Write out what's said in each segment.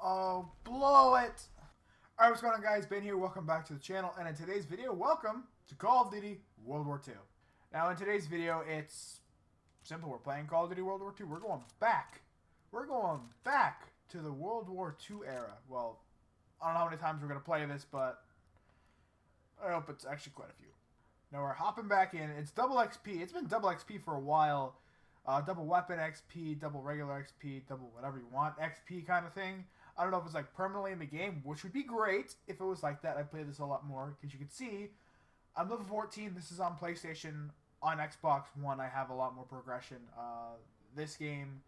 Oh, blow it! Alright, what's going on, guys? Ben here. Welcome back to the channel. And in today's video, welcome to Call of Duty World War II. Now, in today's video, it's simple. We're playing Call of Duty World War II. We're going back. We're going back to the World War II era. Well, I don't know how many times we're going to play this, but I hope it's actually quite a few. Now, we're hopping back in. It's double XP. It's been double XP for a while. Double weapon XP, double regular XP, double whatever you want XP kind of thing. I don't know if it's like permanently in the game, which would be great if it was like that. I'd play this a lot more because you can see I'm level 14. This is on PlayStation. On Xbox One, I have a lot more progression. This game,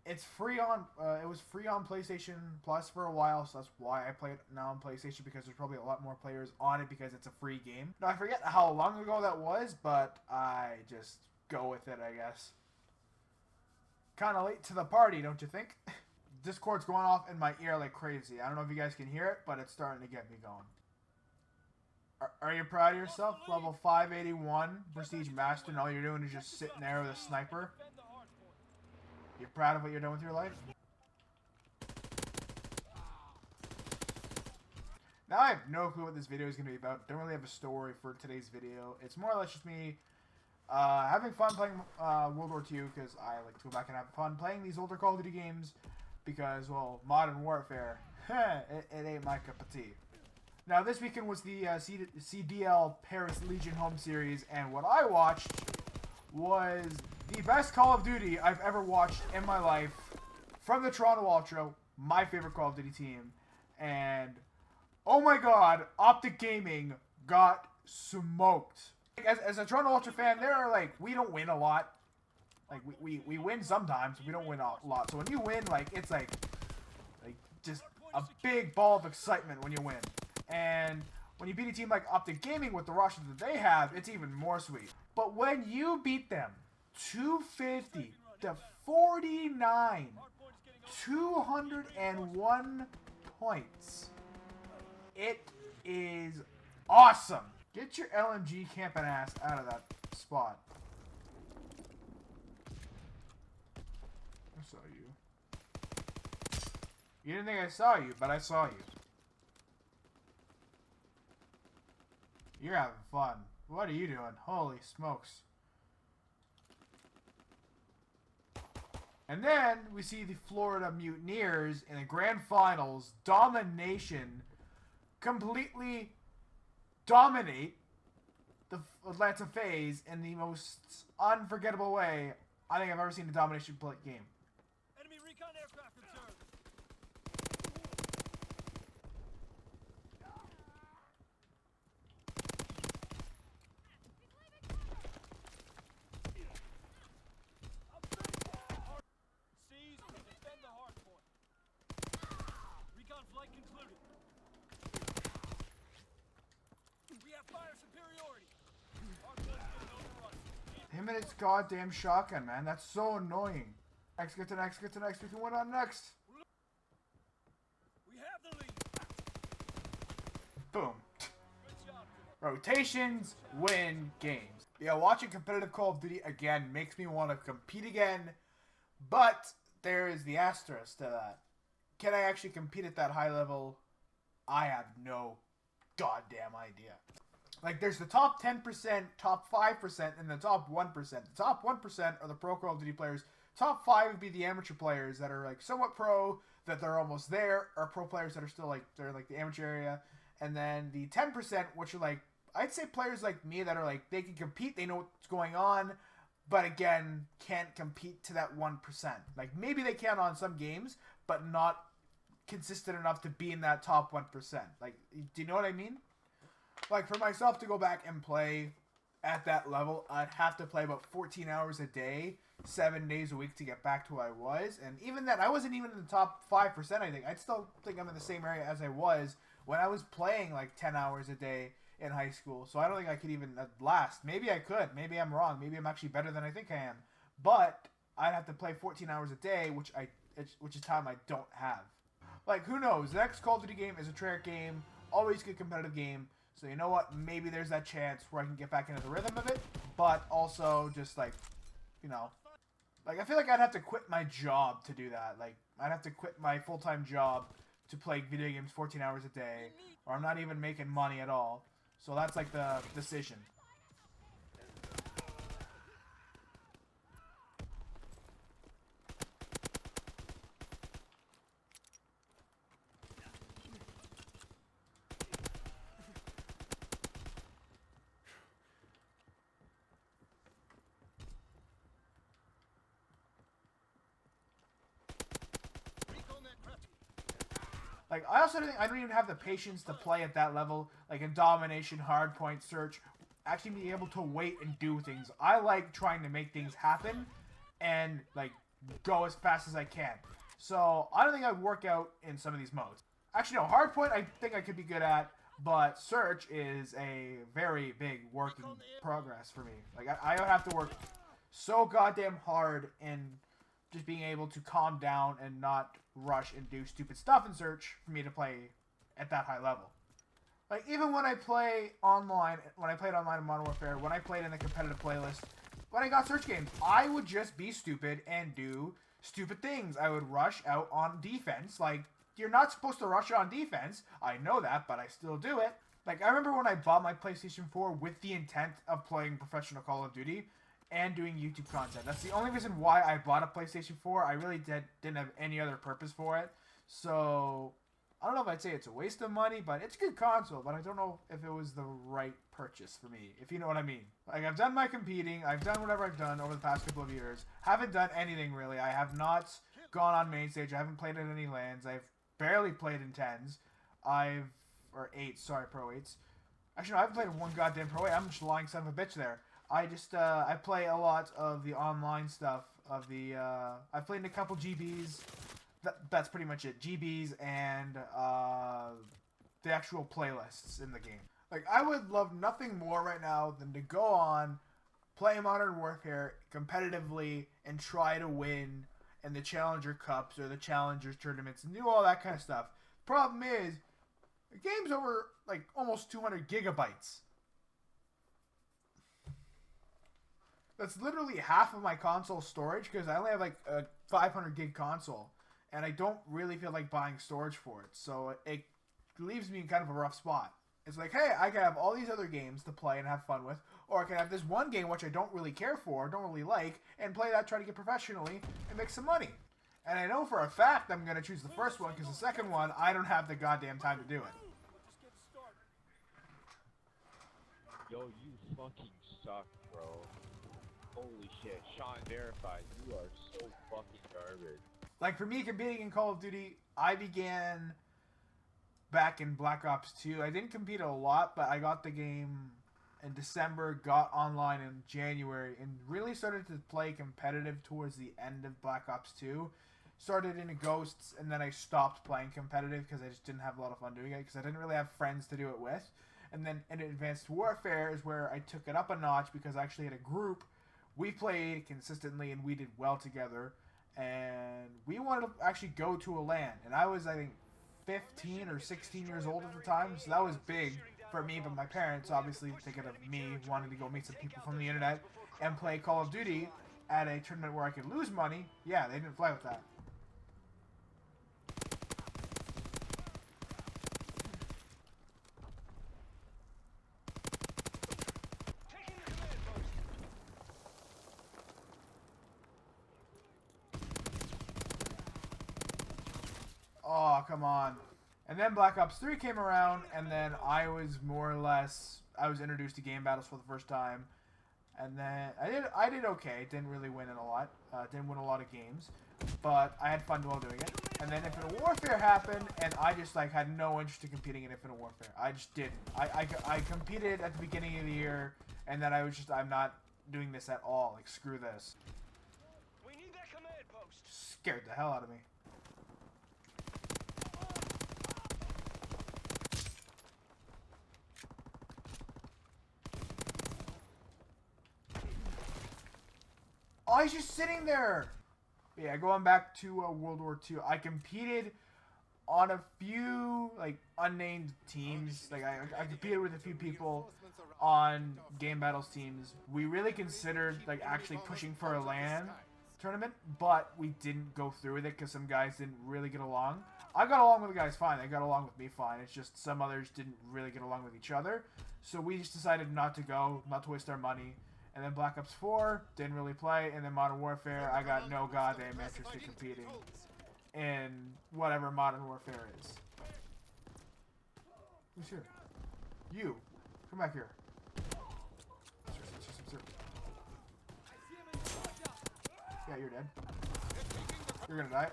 it's free on. It was free on PlayStation Plus for a while, so that's why I play it now on PlayStation, because there's probably a lot more players on it because it's a free game. Now I forget how long ago that was, but I just go with it, I guess. Kind of late to the party, don't you think? Discord's going off in my ear like crazy. I don't know if you guys can hear it, but it's starting to get me going. Are you proud of yourself? Level 581, Prestige Master, and all you're doing is just sitting there with a sniper? You're proud of what you're doing with your life? Now I have no clue what this video is going to be about. Don't really have a story for today's video. It's more or less just me having fun playing World War II, because I like to go back and have fun playing these older Call of Duty games, because, well, Modern Warfare, it ain't my cup of tea. Now, this weekend was the CDL Paris Legion Home Series, and what I watched was the best Call of Duty I've ever watched in my life from the Toronto Ultra, my favorite Call of Duty team, and, oh my god, Optic Gaming got smoked. As a Toronto Ultra fan, we don't win a lot. Like, we win sometimes, we don't win a lot. So when you win, it's like just a big ball of excitement when you win. And when you beat a team like Optic Gaming with the roster that they have, it's even more sweet. But when you beat them 250 to 49, 201 points, it is awesome. Get your LMG camping ass out of that spot. I saw you. You didn't think I saw you, but I saw you. You're having fun. What are you doing? Holy smokes. And then we see the Florida Mutineers in the grand finals. Domination. Completely dominate the Atlanta phase in the most unforgettable way I think I've ever seen a domination game. Enemy recon aircraft observed. Seize and defend the hard point. Recon flight concluded. We have fire superiority. Him and his goddamn shotgun, man. That's so annoying. Next, get to next, get to next. We can win on next. We have the lead. Boom. Rotations win games. Yeah, watching competitive Call of Duty again makes me want to compete again. But there is the asterisk to that. Can I actually compete at that high level? I have no goddamn idea. Like, there's the top 10%, top 5%, and the top 1%. The top 1% are the pro Call of Duty players. Top 5 would be the amateur players that are, like, somewhat pro, that they're almost there, or pro players that are still, like, they're, like, the amateur area. And then the 10%, which are, like, I'd say players like me that are, like, they can compete, they know what's going on, but, again, can't compete to that 1%. Like, maybe they can on some games, but not consistent enough to be in that top 1%. Like, do you know what I mean? Like, for myself to go back and play at that level, I'd have to play about 14 hours a day, 7 days a week to get back to who I was. And even then, I wasn't even in the top 5%, I think. I'd still think I'm in the same area as I was when I was playing, like, 10 hours a day in high school. So I don't think I could even last. Maybe I could. Maybe I'm wrong. Maybe I'm actually better than I think I am. But I'd have to play 14 hours a day, which is time I don't have. Like, who knows? The next Call of Duty game is a Treyarch game. Always good competitive game. So you know what? Maybe there's that chance where I can get back into the rhythm of it, but also just like, you know, like I feel like I'd have to quit my job to do that. Like I'd have to quit my full-time job to play video games 14 hours a day, or I'm not even making money at all. So that's like the decision. Like, I also think I don't even have the patience to play at that level, like in domination, hardpoint, search, actually being able to wait and do things. I like trying to make things happen and, like, go as fast as I can. So, I don't think I'd work out in some of these modes. Actually, no, hardpoint I think I could be good at, but search is a very big work in progress for me. Like, I would have to work so goddamn hard in just being able to calm down and not rush and do stupid stuff in search for me to play at that high level. Like, even when I play online, when I played online in Modern Warfare, when I played in the competitive playlist, when I got search games, I would just be stupid and do stupid things. I would rush out on defense. Like, you're not supposed to rush on defense. I know that, but I still do it. Like, I remember when I bought my PlayStation 4 with the intent of playing professional Call of Duty and doing YouTube content. That's the only reason why I bought a PlayStation 4. I really didn't have any other purpose for it. So, I don't know if I'd say it's a waste of money, but it's a good console. But I don't know if it was the right purchase for me, if you know what I mean. Like, I've done my competing. I've done whatever I've done over the past couple of years. Haven't done anything, really. I have not gone on main stage. I haven't played in any LANs. I've barely played in 10s. Or 8s, sorry, Pro 8s. Actually, no, I haven't played in one goddamn Pro 8. I'm just lying son of a bitch there. I just, I play a lot of the online stuff of the, I've played in a couple GBs. That's pretty much it. GBs and, the actual playlists in the game. Like, I would love nothing more right now than to go on, play Modern Warfare competitively, and try to win in the Challenger Cups or the Challengers tournaments and do all that kind of stuff. Problem is, the game's over, like, almost 200 gigabytes. That's literally half of my console storage because I only have like a 500 gig console and I don't really feel like buying storage for it. So it leaves me in kind of a rough spot. It's like, hey, I can have all these other games to play and have fun with, or I can have this one game which I don't really care for, don't really like, and play that, try to get professionally and make some money. And I know for a fact I'm going to choose the first one because the second one, I don't have the goddamn time to do it. Yo, you fucking suck, bro. Holy shit, Sean verified, you are so fucking garbage. Like, for me, competing in Call of Duty, I began back in Black Ops 2. I didn't compete a lot, but I got the game in December, got online in January, and really started to play competitive towards the end of Black Ops 2. Started into Ghosts, and then I stopped playing competitive because I just didn't have a lot of fun doing it, because I didn't really have friends to do it with. And then in Advanced Warfare is where I took it up a notch because I actually had a group. We played consistently and we did well together, and we wanted to actually go to a LAN, and I was, I think, 15 or 16 years old at the time, so that was big for me, but my parents, obviously thinking of me wanting to go meet some people from the internet and play Call of Duty at a tournament where I could lose money, yeah, they didn't fly with that. Oh, come on. And then Black Ops 3 came around, and then I was more or less, I was introduced to game battles for the first time. And then I did okay. Didn't really win it a lot. Didn't win a lot of games. But I had fun while doing it. And then Infinite Warfare happened, and I just like had no interest in competing in Infinite Warfare. I just didn't. I competed at the beginning of the year, and then I was just, I'm not doing this at all. Like, screw this. We need that command post. Scared the hell out of me. Oh, he's just sitting there. But yeah, going back to World War II, I competed on a few like unnamed teams. Like I competed with a few people on game battles teams. We really considered like actually pushing for a LAN, tournament, but we didn't go through with it because some guys didn't really get along. I got along with the guys fine. They got along with me fine. It's just some others didn't really get along with each other. So we just decided not to go, not to waste our money. And then Black Ops 4, didn't really play. And then Modern Warfare, I got no goddamn interest in competing in whatever Modern Warfare is. Who's here? You. Come back here. Sir. Yeah, you're dead. You're gonna die.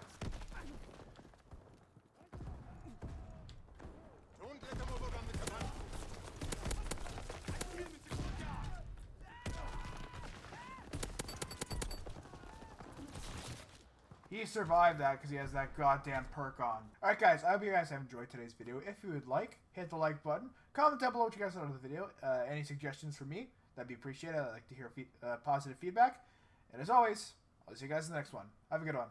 He survived that because he has that goddamn perk on. Alright guys, I hope you guys have enjoyed today's video. If you would like, hit the like button. Comment down below what you guys thought of the video. Any suggestions for me, that'd be appreciated. I'd like to hear positive feedback. And as always, I'll see you guys in the next one. Have a good one.